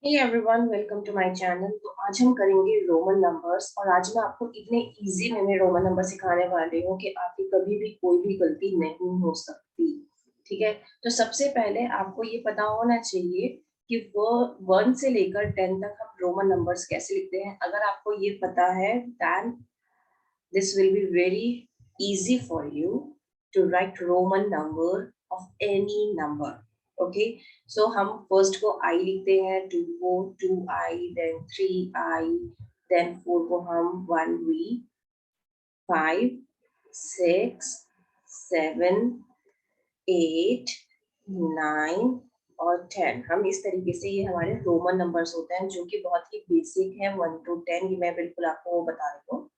Hey everyone, welcome to my channel. तो आज हम करेंगे रोमन नंबर्स और आज मैं आपको इतने इजी वे में रोमन नंबर सिखाने वाली हूँ कि आपकी कभी भी कोई भी गलती नहीं हो सकती। ठीक है, तो सबसे पहले आपको ये पता होना चाहिए कि वो 1 से लेकर 10 तक हम रोमन नंबर्स कैसे लिखते हैं। अगर आपको ये पता है then this will be very easy for you to write Roman number of any number. Okay, so हम first को I लिखते हैं, 2 को 2I, then 3I, then 4 को हम 1V, 5, 6, 7, 8, 9 और 10। हम इस तरीके से ये हमारे रोमन नंबर्स होते हैं जो कि बहुत ही बेसिक है। 1 to 10 ये मैं बिल्कुल आपको वो बता रही हूँ।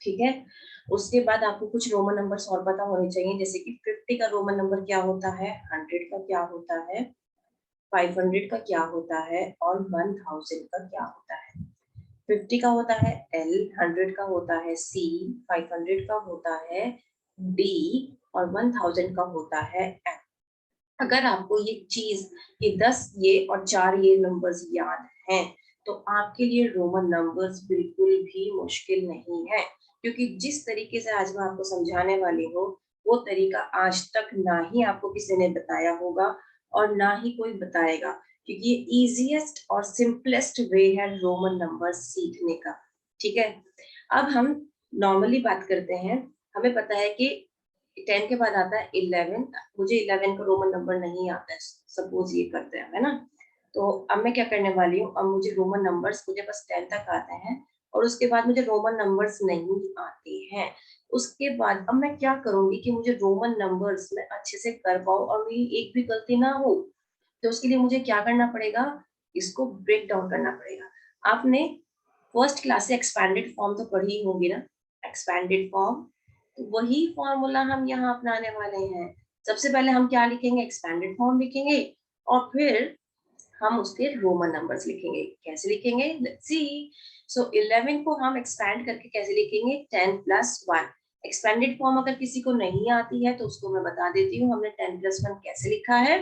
ठीक है, उसके बाद आपको कुछ रोमन नंबर्स और पता होने चाहिए, जैसे कि 50 का रोमन नंबर क्या होता है, 100 का क्या होता है, 500 का क्या होता है और 1000 का क्या होता है। 50 का होता है L, 100 का होता है C, 500 का होता है D और 1000 का होता है M। अगर आपको ये चीज, ये 10 ये और 4 ये नंबर्स याद हैं तो आपके लिए रोमन नंबर्स बिल्कुल भी मुश्किल नहीं है, क्योंकि जिस तरीके से आज मैं आपको समझाने वाली हूँ वो तरीका आज तक ना ही आपको किसी ने बताया होगा और ना ही कोई बताएगा, क्योंकि ये इजीएस्ट और सिंपलेस्ट वे है रोमन नंबर सीखने का। ठीक है, अब हम नॉर्मली बात करते हैं। हमें पता है कि 10 के बाद आता है 11। मुझे 11 का रोमन नंबर नहीं आता है, सपोज ये करते हैं, है ना। तो अब मैं क्या करने वाली हूँ, अब मुझे रोमन नंबर्स, मुझे बस 10 तक आते हैं और उसके बाद मुझे रोमन नंबर्स नहीं आते हैं। उसके बाद अब मैं क्या करूंगी कि मुझे रोमन नंबर्स में अच्छे से कर पाऊँ और मेरी एक भी गलती ना हो। तो उसके लिए मुझे क्या करना पड़ेगा, इसको ब्रेक डाउन करना पड़ेगा। आपने फर्स्ट क्लास से एक्सपैंडेड फॉर्म तो पढ़ी होगी ना, एक्सपैंडेड फॉर्म। तो वही फॉर्मूला हम यहाँ अपनाने वाले हैं। सबसे पहले हम क्या लिखेंगे, एक्सपैंडेड फॉर्म लिखेंगे और फिर हम उसके रोमन नंबर्स लिखेंगे। कैसे लिखेंगे, लेट्स सी। सो 11 को हम एक्सपैंड करके कैसे लिखेंगे, 10 प्लस 1। एक्सपैंडेड फॉर्म अगर किसी को नहीं आती है तो उसको मैं बता देती हूँ, हमने 10 प्लस 1 कैसे लिखा है।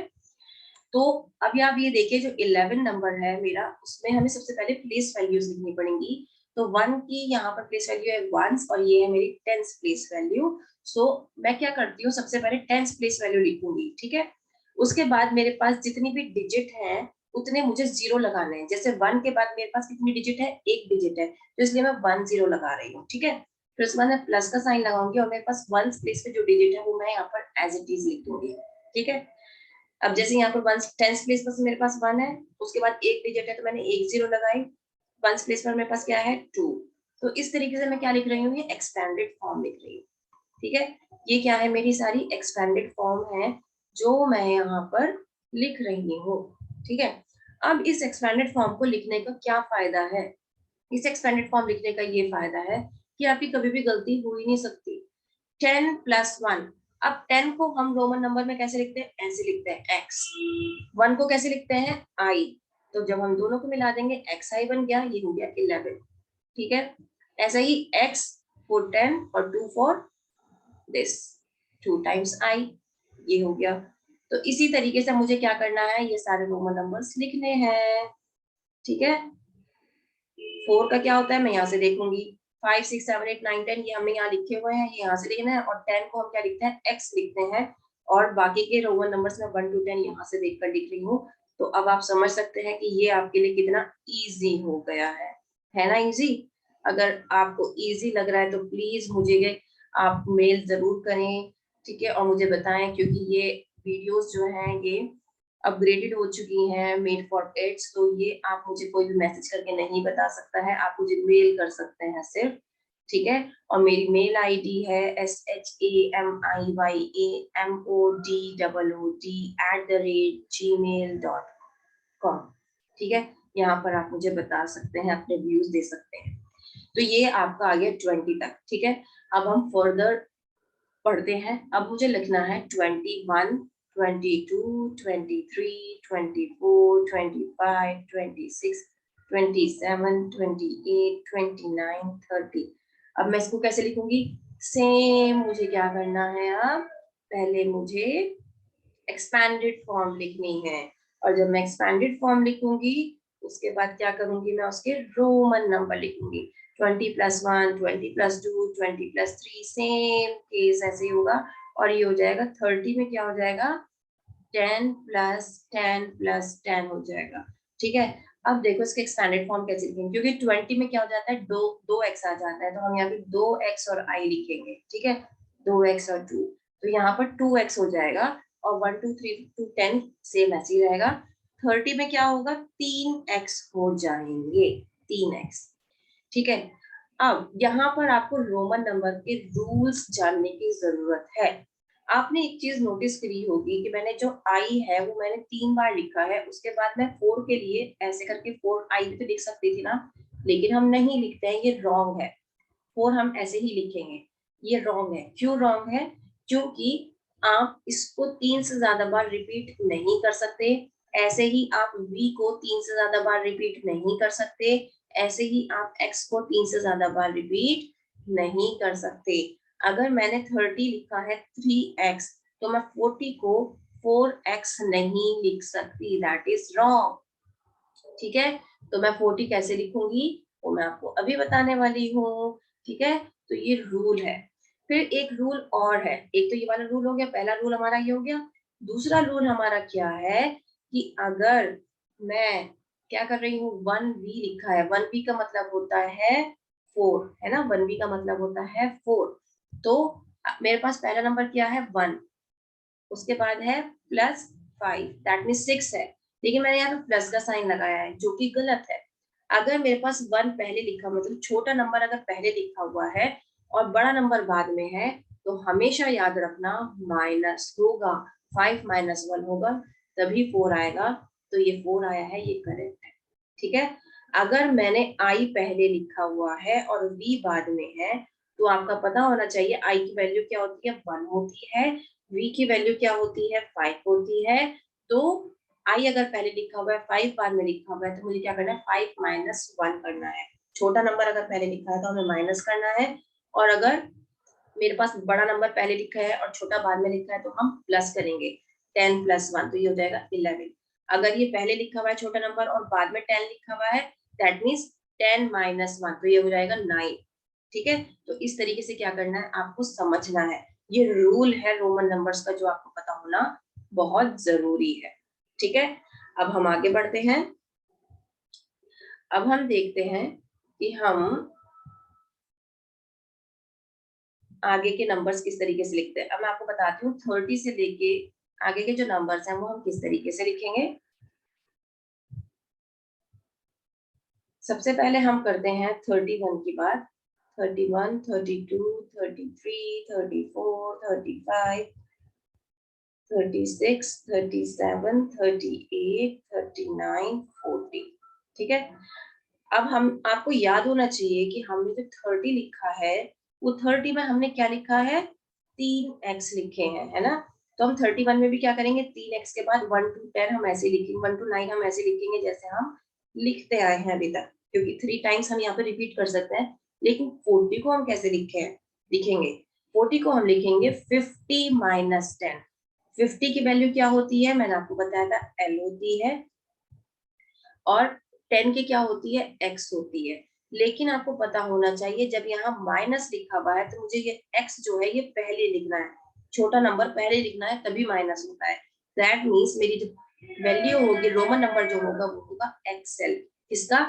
तो अभी आप ये देखिए, जो 11 नंबर है मेरा, उसमें हमें सबसे पहले प्लेस वैल्यूज लिखनी पड़ेंगी। तो 1 की यहाँ पर प्लेस वैल्यू है 1 और ये है मेरी 10th प्लेस वैल्यू। सो मैं क्या करती हूँ, सबसे पहले 10th प्लेस वैल्यू लिखूंगी। ठीक है, उसके बाद मेरे पास जितनी भी डिजिट हैं उतने मुझे जीरो लगाने हैं। जैसे 1 के बाद मेरे पास कितनी डिजिट है, एक डिजिट है, तो इसलिए मैं 1 0 लगा रही हूँ। ठीक है, फिर उसके बाद मैं प्लस का साइन लगाऊंगी और मेरे पास 1 प्लेस पे जो डिजिट है वो मैं यहाँ पर एज इट इज लिख दूंगी। ठीक है, अब जैसे यहाँ पर 1 10th प्लेस पर मेरे पास 1 है, उसके बाद एक डिजिट है तो मैंने एक जीरो लगाई। 1 प्लेस पर मेरे पास क्या है, 2। तो इस तरीके से मैं क्या लिख रही हूँ, ये एक्सपैंडेड फॉर्म लिख रही हूँ। ठीक है, ये क्या है, मेरी सारी एक्सपैंडेड फॉर्म है जो मैं यहाँ पर लिख रही हूँ। ठीक है, अब इस एक्सपैंडेड फॉर्म को लिखने का क्या फायदा है, इस एक्सपैंडेड फॉर्म लिखने का ये फायदा है कि आपकी कभी भी गलती हो ही नहीं सकती। 10 प्लस 1। अब 10 को हम रोमन नंबर में कैसे लिखते हैं, ऐसे लिखते हैं x। 1 को कैसे लिखते हैं, i। तो जब हम दोनों को मिला देंगे xi बन गया, ये हो गया 11। ठीक है, ऐसा ही x for 10 और 2 for this, 2 times i, ये हो गया। तो इसी तरीके से मुझे क्या करना है, ये सारे रोमन नंबर्स लिखने हैं। ठीक है, 4 का क्या होता है मैं यहाँ से देखूंगी, 5 6 7 8 9 10 ये हमने यहाँ लिखे हुए हैं, ये यहाँ से लिखना है। और 10 को हम क्या लिखते हैं, x लिखते हैं। और बाकी के रोमन नंबर्स में 1 to 10 यहाँ से देखकर लिख रही हूँ। तो अब आप समझ सकते हैं कि ये आपके लिए कितना इजी हो गया है ना इजी। अगर आपको इजी लग रहा है तो प्लीज मुझे आप मेल जरूर करें। ठीक है, और मुझे बताएं, क्योंकि ये वीडियोस जो हैं ये अपग्रेडेड हो चुकी हैं, मेड फॉर किड्स। तो ये आप मुझे कोई भी मैसेज करके नहीं बता सकता है, आप मुझे मेल कर सकते हैं सिर्फ। ठीक है, और मेरी मेल आईडी है shamiyamood@gmail.com। ठीक है, यहाँ पर आप मुझे बता सकते हैं, अपने व्यूज दे सकते हैं। तो ये आपका आ गया 20 तक। ठीक है, अब हम फर्दर पढ़ते हैं। अब मुझे लिखना है 21, 22, 23, 24, 25, 26, 27, 28, 29, 30। अब मैं इसको कैसे लिखूंगी, सेम मुझे क्या करना है, अब पहले मुझे एक्सपैंडेड फॉर्म लिखनी है। और जब मैं एक्सपैंडेड फॉर्म लिखूंगी उसके बाद क्या करूंगी, मैं उसके रोमन नंबर लिखूंगी। 20 + 1, 20 + 2, 20 + 3, सेम केस ऐसे ही होगा। और ये हो जाएगा 30 में क्या हो जाएगा, 10 + 10 + 10 हो जाएगा। ठीक है, अब देखो इसके एक्सपेंडेड फॉर्म कैसे लिखेंगे, क्योंकि 20 में क्या हो जाता है, दो एक्स आ जाता है, तो हम यहाँ पे 2x और i लिखेंगे। ठीक है, 2x और 2, तो यहाँ पर 2x हो जाएगा। और 1 2 3 2 10 सेम ऐसे ही रहेगा। 30 में क्या होगा, 3x हो जाएंगे, 3x। ठीक है, अब यहाँ पर आपको रोमन नंबर के रूल्स जानने की जरूरत है। आपने एक चीज नोटिस करी होगी कि मैंने जो आई है वो मैंने 3 बार लिखा है, उसके बाद मैं 4 के लिए ऐसे करके 4 आई भी तो लिख सकती थी ना, लेकिन हम नहीं लिखते हैं, ये रॉन्ग है। 4 हम ऐसे ही लिखेंगे, ये रॉन्ग है। क्यों रॉन्ग है, क्योंकि आप इसको 3 से ज्यादा बार रिपीट नहीं कर सकते, ऐसे ही आप v को 3 से ज्यादा बार रिपीट नहीं कर सकते, ऐसे ही आप x को 3 से ज्यादा बार रिपीट नहीं कर सकते। अगर मैंने 30 लिखा है 3x, तो मैं 40 को 4x नहीं लिख सकती, दैट इज रॉन्ग। ठीक है, तो मैं 40 कैसे लिखूंगी वो मैं आपको अभी बताने वाली हूँ। ठीक है, तो ये रूल है। फिर एक रूल और है, एक तो ये वाला रूल हो गया, पहला रूल हमारा ये हो गया। दूसरा रूल हमारा क्या है कि अगर मैं क्या कर रही हूँ, 1v लिखा है, 1v का मतलब होता है 4, है ना, 1v का मतलब होता है 4। तो मेरे पास पहला नंबर क्या है, 1, उसके बाद है +5, दैट मीन 6 है, लेकिन मैंने यहाँ पे प्लस का साइन लगाया है जो कि गलत है। अगर मेरे पास 1 पहले लिखा, मतलब छोटा नंबर अगर पहले लिखा हुआ है और बड़ा नंबर बाद में है, तो हमेशा याद रखना माइनस होगा, 5 - 1 होगा, तभी 4 आएगा। तो ये 4 आया है, ये करेक्ट है। ठीक है, अगर मैंने आई पहले लिखा हुआ है और वी बाद में है, तो आपका पता होना चाहिए आई की वैल्यू क्या होती है, 1 होती है, v की वैल्यू क्या होती है, 5 होती है। तो i अगर पहले लिखा हुआ है, 5 बाद में लिखा हुआ है, तो मुझे क्या करना है, 5 - 1 करना है। छोटा नंबर अगर पहले लिखा है तो हमें माइनस करना है, और अगर मेरे पास बड़ा नंबर पहले लिखा है और छोटा बाद में लिखा है तो हम प्लस करेंगे। 10 + 1, तो ये हो जाएगा 11। अगर ये पहले लिखा हुआ है छोटा नंबर और बाद में 10 लिखा हुआ है, दैट मीन्स 10 - 1, तो ये हो जाएगा 9। ठीक है, तो इस तरीके से क्या करना है, आपको समझना है। ये रूल है रोमन नंबर्स का, जो आपको पता होना बहुत जरूरी है। ठीक है, अब हम आगे बढ़ते हैं। अब हम देखते हैं कि हम आगे के नंबर्स किस तरीके से लिखते हैं। अब मैं आपको बताती हूँ 30 से लेके आगे के जो नंबर्स हैं वो हम किस तरीके से लिखेंगे। सबसे पहले हम करते हैं 31 की बात। 31, 32, 33, 34, 35, 36, 37, 38, 39, 40। ठीक है, अब हम आपको याद होना चाहिए कि हमने जो 30 लिखा है, वो 30 में हमने क्या लिखा है, 3x लिखे हैं, है ना। तो हम 31 में भी क्या करेंगे, 3x के बाद 1 to 10 हम ऐसे लिखेंगे, 1 to 9 हम ऐसे लिखेंगे जैसे हम लिखते आए हैं अभी तक, क्योंकि 3 टाइम्स हम यहाँ पे रिपीट कर सकते हैं। लेकिन 40 को हम कैसे लिखेंगे, 40 को हम लिखेंगे 50 - 10। 50 की वैल्यू क्या होती है, मैंने आपको बताया था, l होती है, और 10 की क्या होती है, x होती है। लेकिन आपको पता होना चाहिए, जब यहाँ माइनस लिखा हुआ है तो मुझे ये x जो है ये पहले लिखना है, छोटा नंबर पहले लिखना है, तभी माइनस होता है। दैट मीन्स मेरी जो वैल्यू होगी, रोमन नंबर जो होगा वो होगा एक्सएल, किसका,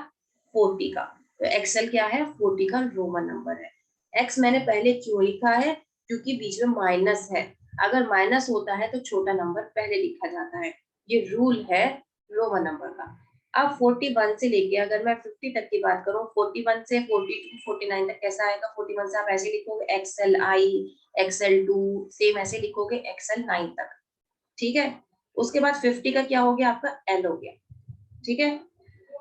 40 का। तो एक्सएल क्या है, 40 का रोमन नंबर है। x मैंने पहले क्यों लिखा है, क्योंकि बीच में माइनस है, अगर माइनस होता है तो छोटा नंबर पहले लिखा जाता है। ये रूल है रोमन नंबर का। अब 41 से लेके अगर मैं 50 तक की बात करूं, 41 से 42 49 तक कैसा आएगा, 41 से आप ऐसे लिखोगे एक्सएल आई, एक्सएल 2, सेम ऐसे लिखोगे एक्सएल 9 तक। ठीक है, उसके बाद 50 का क्या हो गया, आपका एल हो गया। ठीक है,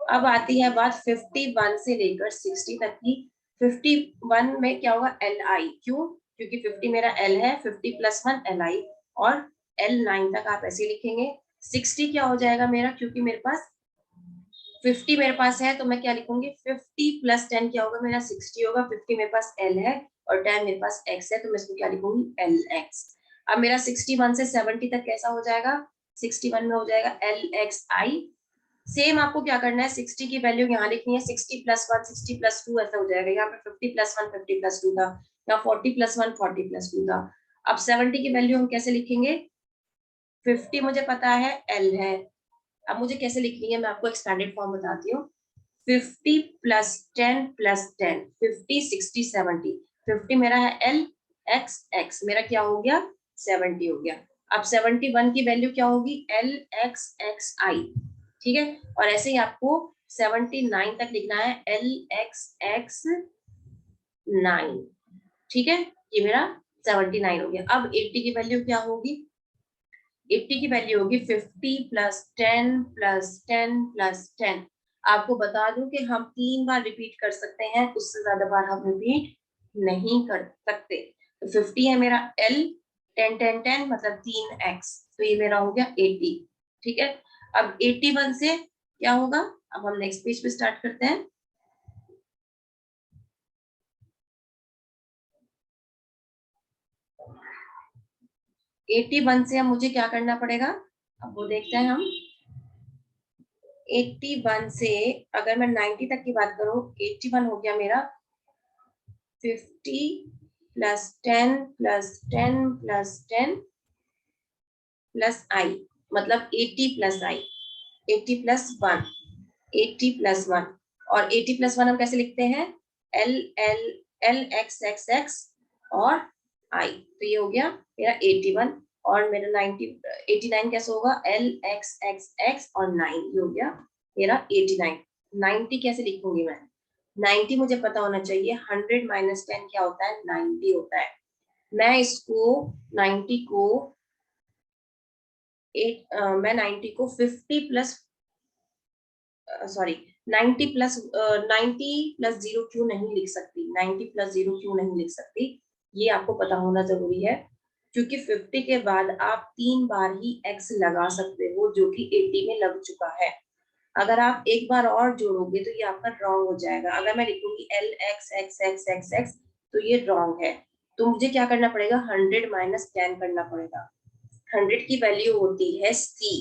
अब आती है बात 51 से लेकर 60 तक की। 51 में क्या होगा, एल आई, क्यों, क्योंकि 50 मेरा एल है, 50 + 1 एल आई, और एल 9 तक आप ऐसे लिखेंगे। 60 क्या हो जाएगा मेरा, क्योंकि मेरे पास 50 मेरे पास है तो मैं क्या लिखूंगी, 50 + 10 क्या होगा मेरा, 60 होगा। 50 मेरे पास एल है और 10 मेरे पास एक्स है, तो मैं इसको क्या लिखूंगी, एल एक्स। अब मेरा 61 से 70 तक कैसा हो जाएगा, 61 में हो जाएगा एल एक्स आई, सेम आपको क्या करना है, 60 की वैल्यू यहाँ लिखनी है, 60 प्लस 1 60 प्लस 2 ऐसा हो जाएगा। यहाँ पे 50 प्लस 1 50 प्लस 2 था, यहाँ 40 प्लस 1 40 प्लस 2 था। अब 70 की वैल्यू हम कैसे लिखेंगे, 50 मुझे पता है L है, अब मुझे कैसे लिखनी है मैं आपको एक्सपेंडेड फॉर्म बताती हूँ। 50 प्लस 10 प्लस 10, 50 60 70, 50 मेरा है L, x x मेरा क्या हो गया 70 हो गया। अब 71 की वैल्यू क्या होगी, L x x I, ठीक है। और ऐसे ही आपको 79 तक लिखना है, L x x 9, ठीक है। ये मेरा 79 हो गया। अब 80 की वैल्यू क्या होगी, 80 की वैल्यू होगी 50 प्लस 10 प्लस 10 प्लस 10। आपको बता दूं कि हम 3 बार रिपीट कर सकते हैं, उससे ज्यादा बार हम रिपीट नहीं कर सकते। तो 50 है मेरा L, 10 10 10 मतलब 3x, तो ये मेरा हो गया 80, ठीक है। अब 81 से क्या होगा, अब हम नेक्स्ट पेज पे स्टार्ट करते हैं। एट्टी वन से अब मुझे क्या करना पड़ेगा, अब वो देखते हैं हम। 81 से अगर मैं 90 तक की बात करूं, 81 हो गया मेरा 50 plus 10 plus 10 plus 10 plus I, मतलब 80 प्लस I, 80 प्लस 1, 80 प्लस 1। और 80 प्लस 1 हम कैसे लिखते हैं, L L L x x x और I, तो ये हो गया मेरा 81। और मेरा 90 89 कैसे होगा, L x x x और 9, ये हो गया मेरा 89। 90 कैसे लिखूंगी मैं, 90 मुझे पता होना चाहिए, 100 माइनस 10 क्या होता है, 90 होता है। मैं इसको 90 को मैं 90 को 50 प्लस सॉरी 90 प्लस 90 प्लस 0 क्यों नहीं लिख सकती, 90 प्लस 0 क्यों नहीं लिख सकती, ये आपको पता होना जरूरी है। क्योंकि 50 के बाद आप 3 बार ही x लगा सकते हो, जो कि 80 में लग चुका है। अगर आप एक बार और जोड़ोगे तो ये आपका रॉन्ग हो जाएगा। अगर मैं लिखूंगी L x x x x x तो ये रॉन्ग है। तो मुझे क्या करना पड़ेगा, 100 माइनस 10 करना पड़ेगा। 100 की वैल्यू होती है C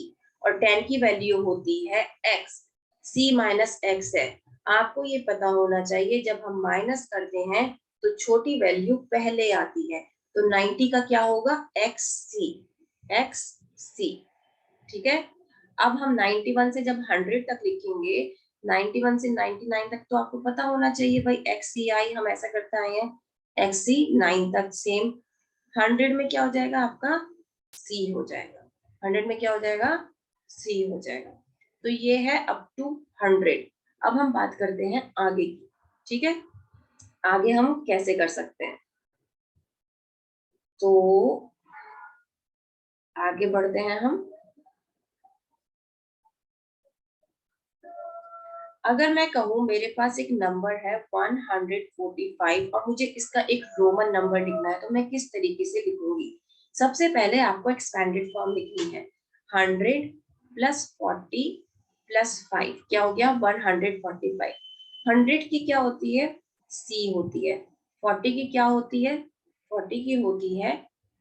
और 10 की वैल्यू होती है X, C माइनस X है। आपको ये पता होना चाहिए, जब हम माइनस करते हैं तो छोटी वैल्यू पहले आती है। तो 90 का क्या होगा, XC, XC, ठीक है। अब हम 91 से जब 100 तक लिखेंगे, 91 से 99 तक तो आपको पता होना चाहिए भाई, XCI हम ऐसा करते आए हैं, XC 9 तक सेम। 100 में क्या हो जाएगा आपका, C हो जाएगा। 100 में क्या हो जाएगा, C हो जाएगा। तो ये है अप टू 100। अब हम बात करते हैं आगे की, ठीक है। आगे हम कैसे कर सकते हैं, तो आगे बढ़ते हैं हम। अगर मैं कहूँ मेरे पास एक नंबर है 145 और मुझे इसका एक रोमन नंबर लिखना है, तो मैं किस तरीके से लिखूंगी। सबसे पहले आपको एक्सपेंडेड फॉर्म लिखनी है। 100 प्लस 40 प्लस 5 क्या हो गया, 145। 100 की क्या होती है, C होती है। 40 की क्या होती है, 40 की होती है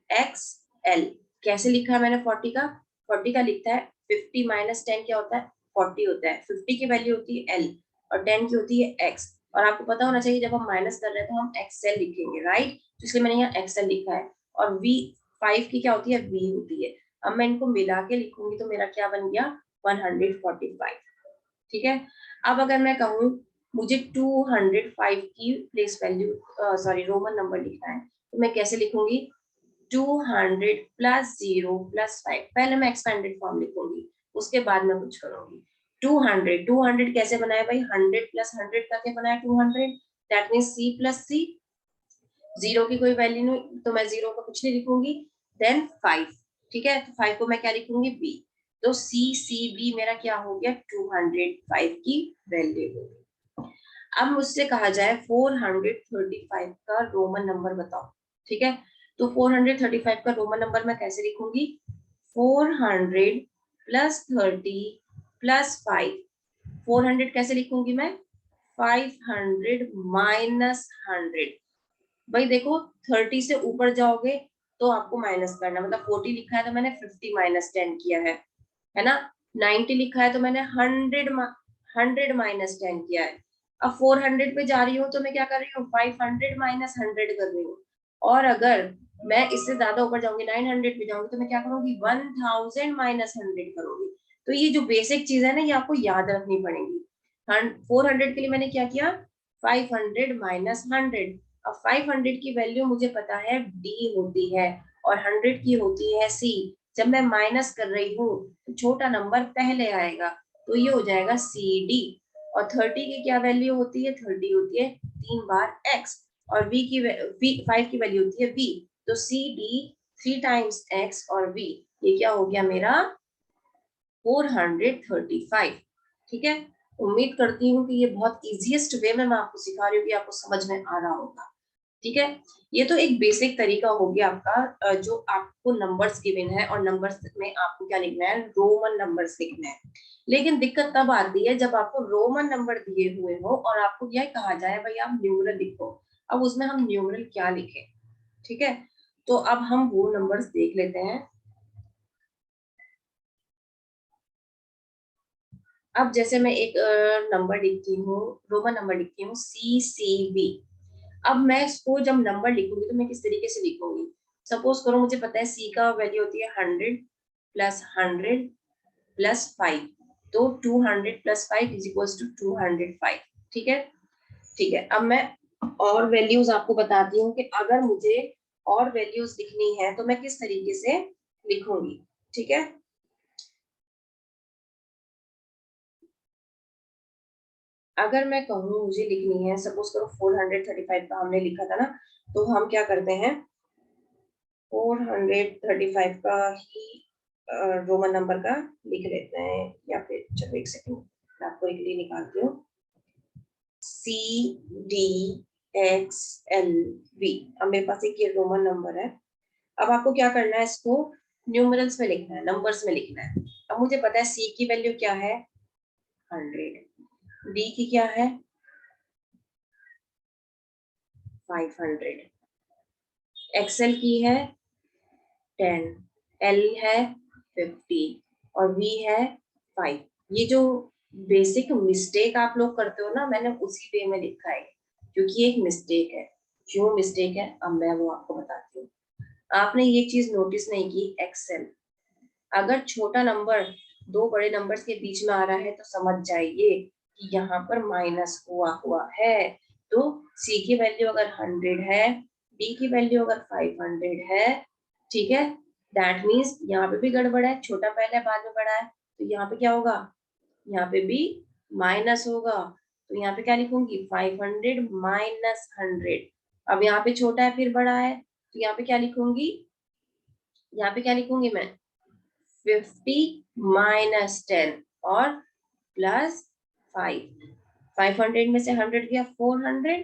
XL। कैसे लिखा है मैंने 40 का, 40 का लिखता है 50 माइनस 10 क्या होता है, 40 होता है। 50 की वैल्यू होती है L और 10 की होती है X। और आपको पता होना चाहिए जब हम माइनस कर रहे हैं तो हम XL लिखेंगे, राइट। तो इसलिए मैंने यहाँ XL लिखा है। और V 5 की क्या होती है, V होती है। अब मैं इनको मिला के लिखूंगी तो मेरा क्या बन गया, 145, ठीक है। अब अगर मैं कहूँ मुझे 205 की place value sorry Roman number लिखना है, तो मैं कैसे लिखूंगी, 200 प्लस 0 प्लस 5। पहले मैं एक्सपेंडेड फॉर्म लिखूंगी, उसके बाद मैं कुछ करूंगी। 200 कैसे बनाया भाई, 100 प्लस 100 करके बनाया 200, that mean C plus C। Zero की कोई वैल्यू नहीं तो मैं जीरो को कुछ नहीं लिखूंगी। देन 5, ठीक है, तो 5 को मैं क्या लिखूंगी, B। तो CCB मेरा क्या हो गया, 205 की वैल्यू होगी। अब मुझसे कहा जाए 435 का रोमन नंबर बताओ, ठीक है। तो 435 का रोमन नंबर मैं कैसे लिखूंगी, 400 प्लस 30 प्लस 5। 400 कैसे लिखूंगी मैं, 500 माइनस 100। भाई देखो 30 से ऊपर जाओगे तो आपको माइनस करना, मतलब 40 लिखा है तो मैंने 50 माइनस 10 किया है ना। 90 लिखा है तो मैंने 100 माइनस 10 किया है। अब 400 पे जा रही हूँ तो मैं क्या कर रही हूँ, 500 माइनस 100 कर रही हूँ। और अगर मैं इससे ज्यादा ऊपर जाऊंगी, 900 पे जाऊंगी, तो मैं क्या करूंगी, 1000 माइनस 100 करूंगी। तो ये जो बेसिक चीज है ना, ये आपको याद रखनी पड़ेगी। 400 के लिए मैंने क्या किया, 500 माइनस 100। अब 500 की वैल्यू मुझे पता है डी होती है, और 100 की होती है सी। जब मैं माइनस कर रही हूँ तो छोटा नंबर पहले आएगा, तो ये हो जाएगा सी डी। और 30 की क्या वैल्यू होती है, 30 होती है 3 बार एक्स, और फाइव की वैल्यू होती है वी। तो सी डी 3 टाइम्स एक्स और वी, ये क्या हो गया मेरा 435। ठीक है, उम्मीद करती हूँ कि ये बहुत इजीएस्ट वे में मैं आपको सिखा रही हूँ कि आपको समझ में आ रहा होगा। ठीक है, ये तो एक बेसिक तरीका हो गया आपका, जो आपको नंबर्स गिवन है, और नंबर्स में आपको क्या लिखना है, रोमन नंबर्स लिखना है। लेकिन दिक्कत तब आती है जब आपको रोमन नंबर दिए हुए हो और आपको यह कहा जाए भाई आप न्यूमरल लिखो। अब उसमें हम न्यूमरल क्या लिखें। ठीक है, तो अब हम वो नंबर्स देख लेते हैं। अब जैसे मैं एक नंबर लिखती हूँ, रोमन नंबर लिखती हूँ CCV। अब मैं इसको जब नंबर लिखूंगी तो मैं किस तरीके से लिखूंगी, सपोज करो मुझे पता है सी का वैल्यू होती है 100 + 100 + 5, तो 200 + 5 = 205। ठीक है, ठीक है। अब मैं और वैल्यूज आपको बताती हूँ कि अगर मुझे और वैल्यूज लिखनी है तो मैं किस तरीके से लिखूंगी। ठीक है, अगर मैं कहूँ मुझे लिखनी है, सपोज करो 435 का हमने लिखा था ना, तो हम क्या करते हैं, 435 का ही रोमन नंबर का लिख लेते हैं, या फिर चलो एक सेकंड मैं आपको एक लिए निकालती हूँ, CDXLV। अब मेरे पास एक ये रोमन नंबर है। अब आपको क्या करना है, इसको न्यूमरल्स में लिखना है, नंबर्स में लिखना है। अब मुझे पता है सी की वैल्यू क्या है 100, डी की क्या है 500, एक्सएल की है 10, एल है 50, और वी है 5। ये जो बेसिक मिस्टेक आप लोग करते हो ना, मैंने उसी वे में लिखा है, क्योंकि एक मिस्टेक है। क्यों मिस्टेक है, अब मैं वो आपको बताती हूँ। आपने ये चीज नोटिस नहीं की, एक्सेल अगर छोटा नंबर दो बड़े नंबर्स के बीच में आ रहा है तो समझ जाइए कि यहाँ पर माइनस हुआ हुआ है। तो सी की वैल्यू अगर 100 है, डी की वैल्यू अगर 500 है, ठीक है, दैट मीन्स यहाँ पे भी गड़बड़ है, छोटा पहले बाद में बड़ा है, तो यहाँ पे क्या होगा, यहाँ पे भी माइनस होगा। तो यहाँ पे क्या लिखूंगी, 500 माइनस 100। अब यहाँ पे छोटा है फिर बड़ा है, तो यहाँ पे क्या लिखूंगी, यहाँ पे क्या लिखूंगी मैं, 50 माइनस 10 और प्लस 5। 500 में से 100 गया, 400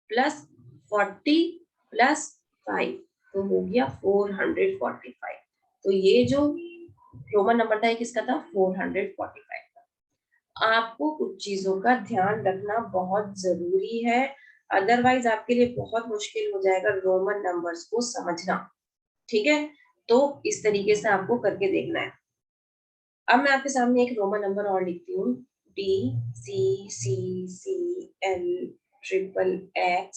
प्लस 40 प्लस 5, तो हो गया 445। तो ये जो रोमन नंबर था, किसका था, 445 का। आपको कुछ चीजों का ध्यान रखना बहुत जरूरी है, अदरवाइज आपके लिए बहुत मुश्किल हो जाएगा रोमन नंबर्स को समझना। ठीक है, तो इस तरीके से आपको करके देखना है। अब मैं आपके सामने एक रोमन नंबर और लिखती हूँ, DCCCL XXX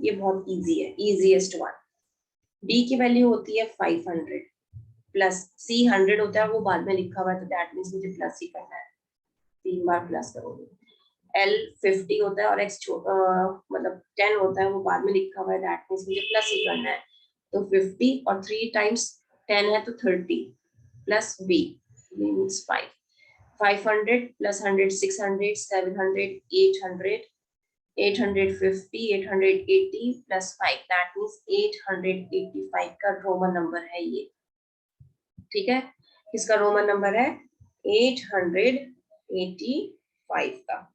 ये बहुत इजी है, इजीएस्ट वन। डी की वैल्यू होती है 500, प्लस सी 100 होता है, वो बाद में लिखा हुआ है, तो दैट मीन्स मुझे प्लस ही करना है, 3 बार प्लस करोगे। एल 50 होता है और एक्स मतलब 10 होता है, वो बाद में लिखा हुआ है, दैट मीन्स मुझे प्लस ही करना है। तो 50 और 3 टाइम्स 10 है तो 30, plus B means 5। 500 + 100 600 700 800 850 880 + 5, that means 885 का रोमन नंबर है ये। ठीक है, किसका रोमन नंबर है, 885 का।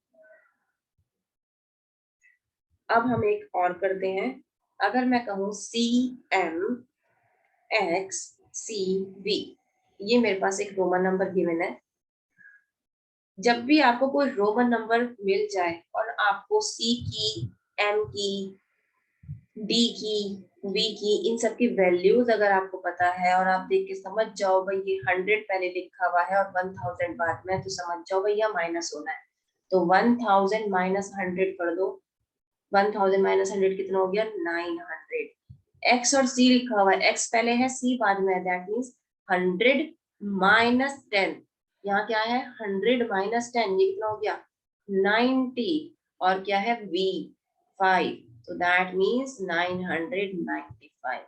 अब हम एक और करते हैं, अगर मैं कहूँ CMXCV, ये मेरे पास एक रोमन नंबर गिवन है। जब भी आपको कोई रोमन नंबर मिल जाए और आपको सी की, एम की डी की, वी की, इन सब की वैल्यूज अगर आपको पता है और आप देख के समझ जाओ भाई ये 100 पहले लिखा हुआ है और 1000 बाद में, तो समझ जाओ भैया माइनस होना है। तो 1000 माइनस 100 कर दो। 1000 माइनस 100 कितना हो गया? 900। एक्स और सी लिखा हुआ है, एक्स पहले है सी बाद में है, दैट मीन्स 100 माइनस 10। यहाँ क्या है? 100 माइनस 10, ये कितना हो गया? 90। और क्या है? वी 5, तो दैट मीन्स 995।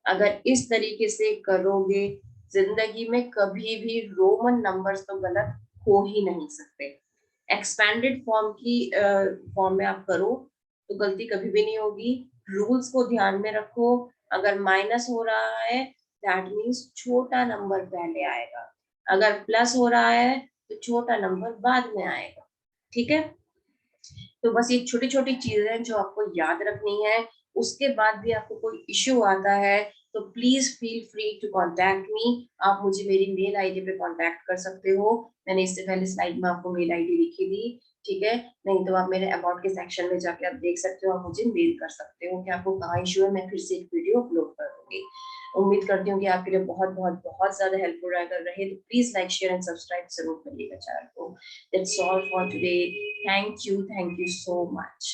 अगर इस तरीके से करोगे, जिंदगी में कभी भी रोमन नंबर्स तो गलत हो ही नहीं सकते। एक्सपैंडेड फॉर्म की फॉर्म में आप करो तो गलती कभी भी नहीं होगी। रूल्स को ध्यान में रखो। अगर माइनस हो रहा है दैट मीन्स छोटा नंबर पहले आएगा, अगर प्लस हो रहा है तो छोटा नंबर बाद में आएगा। ठीक है, तो बस ये छोटी छोटी चीजें जो आपको याद रखनी है। उसके बाद भी आपको कोई इश्यू आता है तो please feel free to contact me. आप मुझे मेरी मेल आईडी पे कांटेक्ट कर सकते हो। मैंने इससे पहले स्लाइड में आपको मेल आईडी लिखी थी। ठीक है, नहीं तो आप मेरे अबाउट के सेक्शन में जाके आप देख सकते हो, आप मुझे मेल कर सकते हो कि आपको कहाँ इश्यू है। मैं फिर से एक वीडियो अपलोड कर दूंगी। उम्मीद करती हूँ कि आपके लिए बहुत बहुत बहुत ज्यादा हेल्पफुल रहे तो please like share and subscribe जरूर करिएगा चैनल को। That's all for today. Thank you so much.